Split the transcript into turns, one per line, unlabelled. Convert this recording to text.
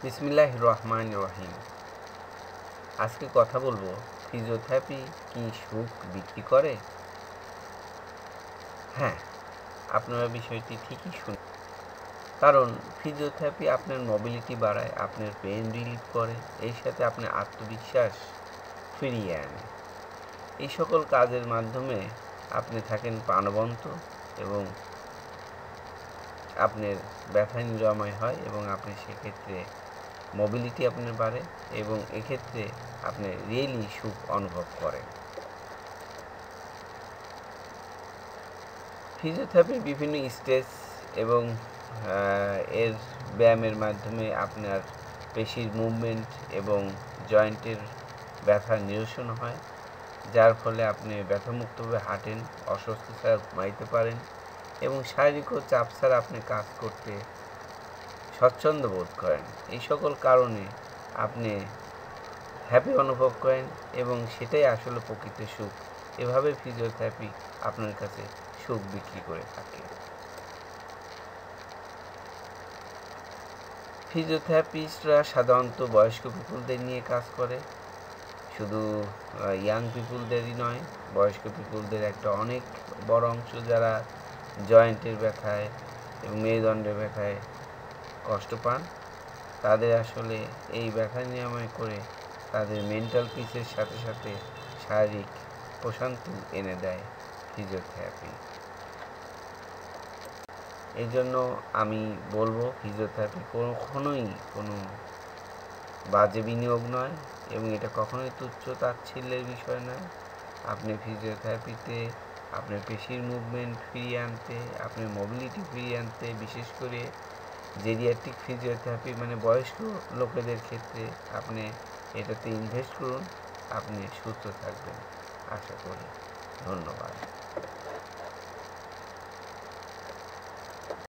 বিসমিল্লাহির রহমানির রহিম। আজকে কথা বলবো, ফিজিওথেরাপি কি সুখ বিক্রি করে? হ্যাঁ, আপনারা বিষয়টি ঠিকই শুনুন। কারণ ফিজিওথেরাপি আপনার মোবিলিটি বাড়ায়, আপনার পেইন রিলিফ করে, এই সাথে আপনার আত্মবিশ্বাস ফিরিয়ে আনে। এই সকল কাজের মাধ্যমে আপনি থাকেন প্রাণবন্ত এবং আপনার ব্যথা নিরাময় হয় এবং আপনি সেক্ষেত্রে মোবিলিটি আপনার বাড়ে এবং এক্ষেত্রে আপনি রিয়েলি সুখ অনুভব করেন। ফিজিওথেরাপির বিভিন্ন স্টেজ এবং এর ব্যায়ামের মাধ্যমে আপনার পেশির মুভমেন্ট এবং জয়েন্টের ব্যথা নিরসন হয়, যার ফলে আপনি ব্যথামুক্তভাবে হাঁটেন, অস্বস্তি ছাড়া ঘুমাইতে পারেন এবং শারীরিক ও চাপ ছাড়া আপনি কাজ করতে স্বচ্ছন্দ বোধ করেন। এই সকল কারণে আপনি হ্যাপি অনুভব করেন এবং সেটাই আসলে প্রকৃত সুখ। এভাবে ফিজিওথেরাপি আপনার কাছে সুখ বিক্রি করে থাকে। ফিজিওথেরাপিস্টরা সাধারণত বয়স্ক পিপুলদের নিয়ে কাজ করে, শুধু ইয়াং পিপুলদেরই নয়, বয়স্ক পিপুলদের একটা অনেক বড় অংশ যারা জয়েন্টের ব্যথায় এবং মেরুদণ্ডের ব্যথায় কষ্ট পান, তাদের আসলে এই ব্যথা নিরাময় করে তাদের মেন্টাল পিসের সাথে সাথে শারীরিক প্রশান্তি এনে দেয় ফিজিওথেরাপি। এই জন্য আমি বলবো, ফিজিওথেরাপি কখনোই কোনো বাজে বিনিয়োগ নয় এবং এটা কখনোই তুচ্ছ তাচ্ছিল্যের বিষয় নয়। আপনি ফিজিওথেরাপিতে আপনার পেশির মুভমেন্ট ফিরিয়ে আনতে, আপনার মোবিলিটি ফিরিয়ে আনতে, বিশেষ করে জেরিয়াট্রিক ফিজিওথেরাপি মানে বয়স্ক লোকেদের ক্ষেত্রে আপনি এটাতে ইনভেস্ট করুন, আপনি সুস্থ থাকবেন আশা করি। ধন্যবাদ।